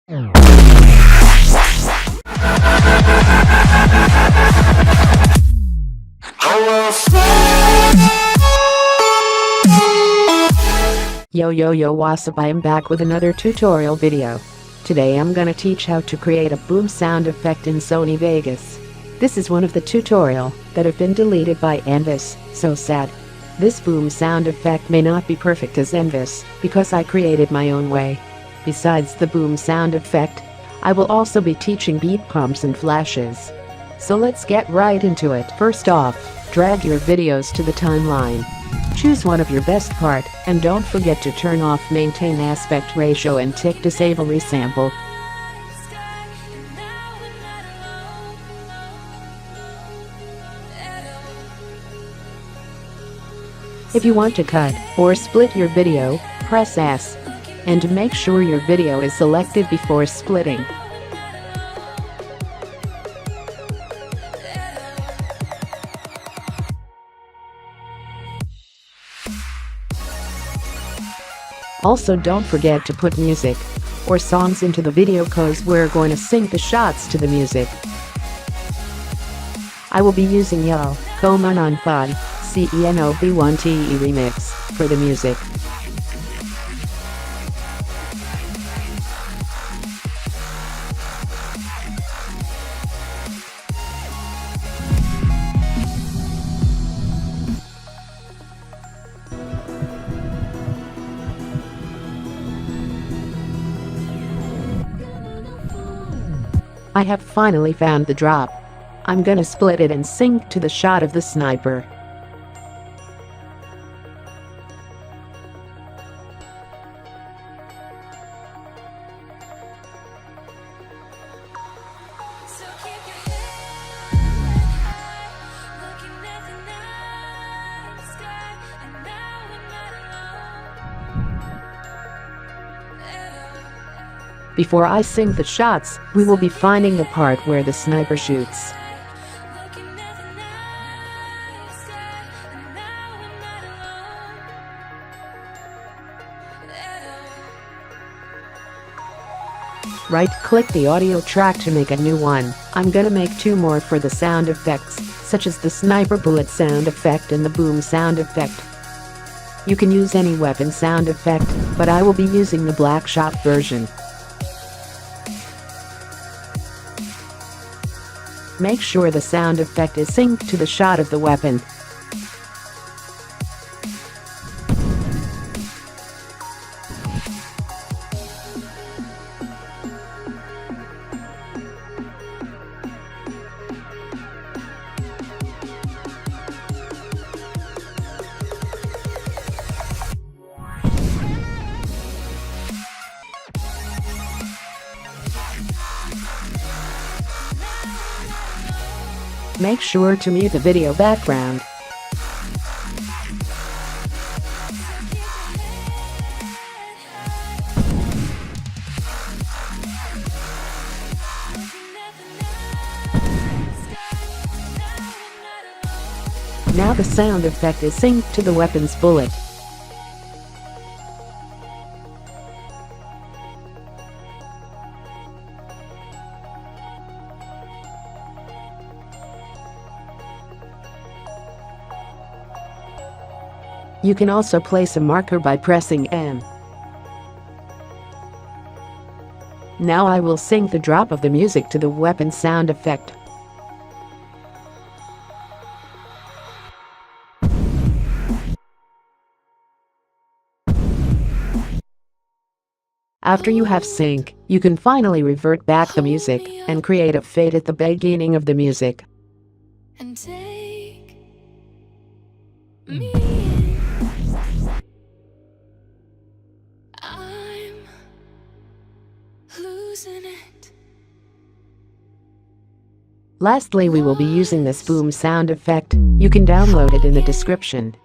Yo, what's up? I am back with another tutorial video. Today I'm gonna teach how to create a boom sound effect in Sony Vegas. This is one of the tutorial that have been deleted by Envis, so sad. This boom sound effect may not be perfect as Envis because I created my own way. Besides the boom sound effect, I will also be teaching beat pumps and flashes. So let's get right into it. First off, drag your videos to the timeline. Choose one of your best part, and don't forget to turn off maintain aspect ratio and tick disable resample. If you want to cut or split your video, press S. And make sure your video is selected before splitting. Also, don't forget to put music or songs into the video cause we're going to sync the shots to the music. I will be using Yo Como Non Pod CENOB1TE remix for the music. I have finally found the drop. I'm gonna split it and sync to the shot of the sniper. Before I sync the shots, we will be finding the part where the sniper shoots. Right-click the audio track to make a new one. I'm gonna make two more for the sound effects, such as the sniper bullet sound effect and the boom sound effect. You can use any weapon sound effect, but I will be using the Black Shot version. Make sure the sound effect is synced to the shot of the weapon. Make sure to mute the video background. Now the sound effect is synced to the weapon's bullet. You can also place a marker by pressing M. Now I will sync the drop of the music to the weapon sound effect. After you have sync, you can finally revert back the music and create a fade at the beginning of the music. And take me. I'm losing it. Lastly, we will be using this boom sound effect. You can download it in the description.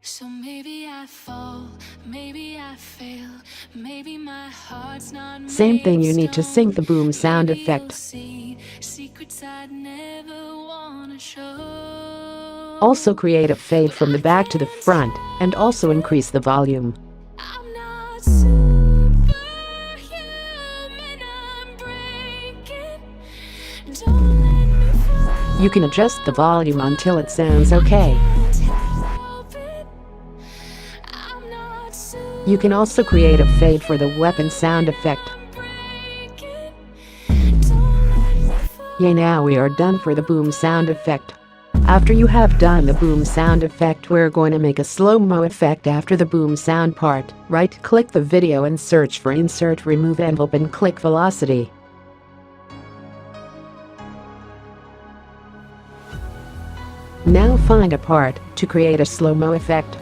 So maybe I fall, maybe I fail, maybe my heart's not made. Same thing, you need to sync the boom sound Maybe you'll effect. see secrets I'd never wanna show. Also create a fade from the back to the front and also increase the volume. I'm not superhuman. You can adjust the volume until it sounds okay. You can also create a fade for the weapon sound effect. Yeah, now we are done for the boom sound effect. After you have done the boom sound effect, we're going to make a slow-mo effect after the boom sound part. Right-click the video and search for Insert Remove Envelope and click Velocity. Now find a part to create a slow-mo effect.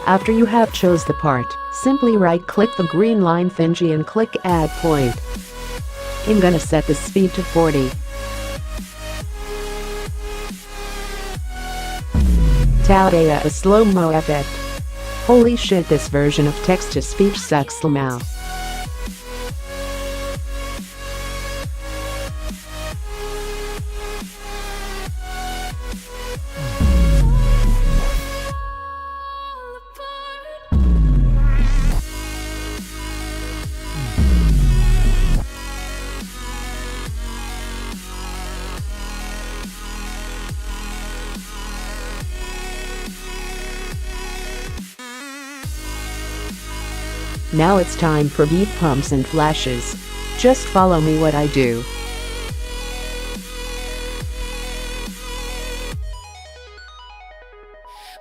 After you have chose the part, simply right-click the green line thingy and click Add Point. I'm gonna set the speed to 40. Tadaya, a slow-mo effect. Holy shit, this version of text-to-speech sucks somehow. Now it's time for beat pumps and flashes. Just follow me what I do.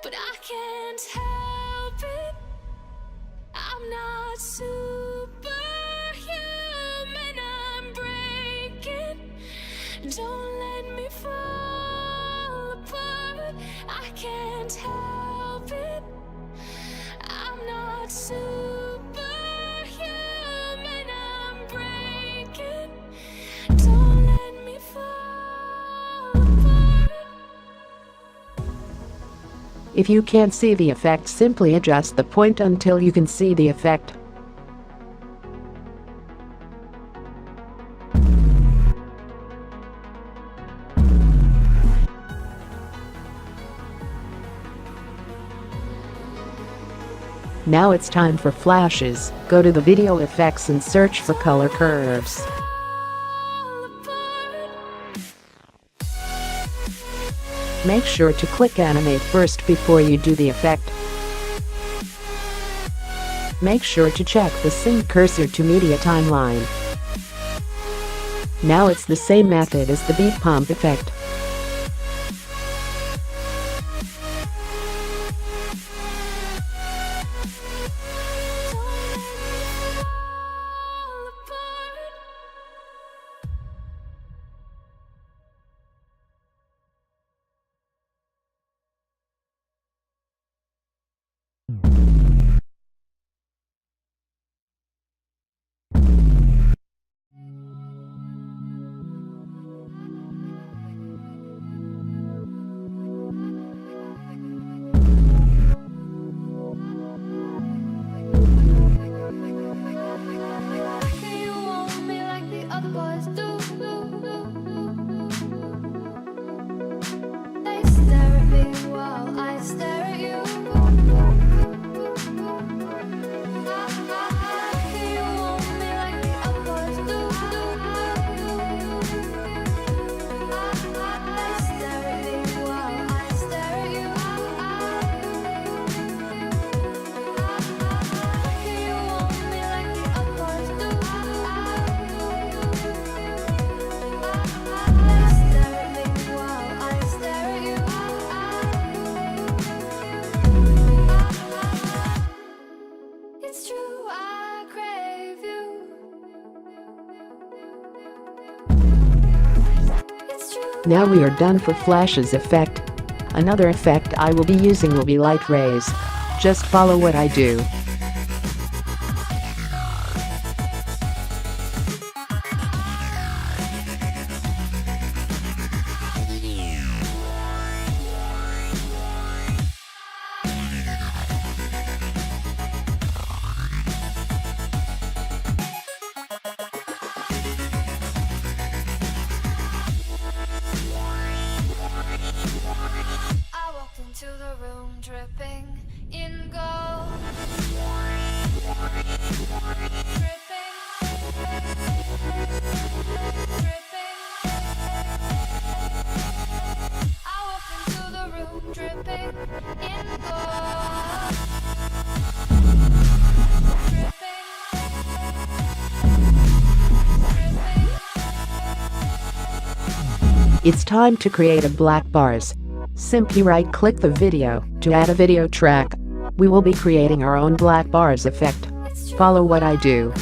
But I can't help it. I'm not superhuman. I'm breaking. Don't let me fall apart. I can't help it. I'm not superhuman. I'm breaking. Don't let me fall apart. If you can't see the effect, simply adjust the point until you can see the effect. Now it's time for flashes. Go to the video effects and search for color curves. Make sure to click animate first before you do the effect. Make sure to check the sync cursor to media timeline. Now it's the same method as the beat pump effect. You want me like the other boys do. They stare at me while I stare at you. You want me like the other boys do. They stare at me while I stare at you. You want me like the other boys do. They stare at me while I stare at you. It's true, I crave you. It's true. Now we are done for flashes effect. Another effect I will be using will be light rays. Just follow what I do. I walked into the room dripping in gold. Dripping. It's time to create a black bars. Simply right-click the video to add a video track. We will be creating our own black bars effect. Follow what I do.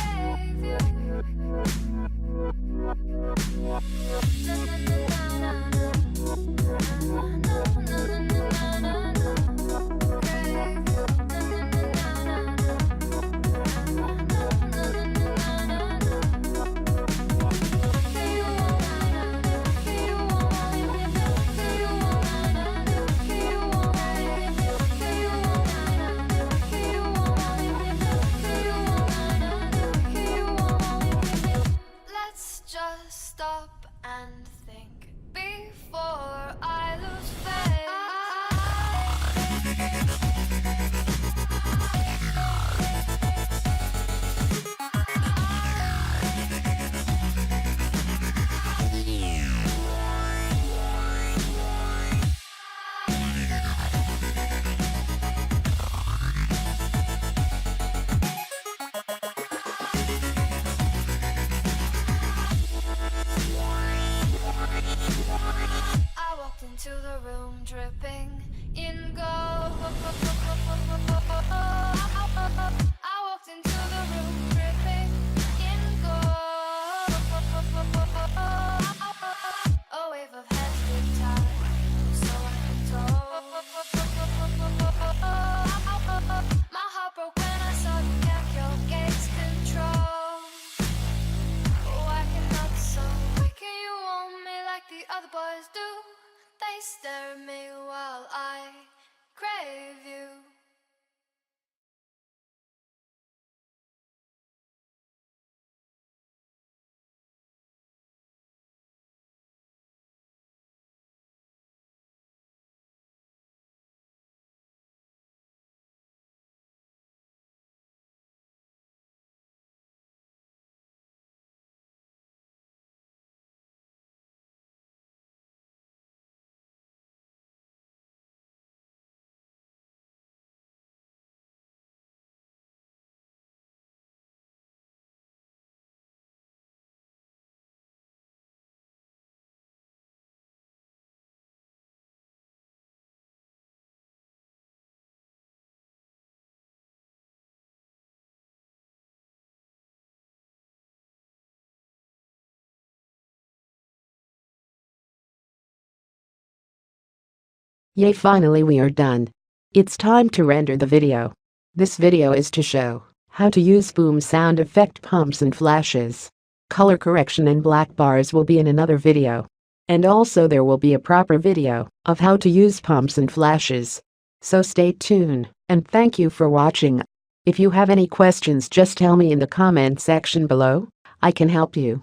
Just stop and think before I lose faith. Into the room dripping in gold. I walked into the room dripping in gold. A wave of heads being tied, so I can told. My heart broke when I saw you kept your gaze control. Oh, I cannot so. Why can't you want me like the other boys do? They stare at me while I crave you. Yay, finally we are done. It's time to render the video. This video is to show how to use boom sound effect pumps and flashes. Color correction and black bars will be in another video. And also there will be a proper video of how to use pumps and flashes. So stay tuned, and thank you for watching. If you have any questions, just tell me in the comment section below. I can help you.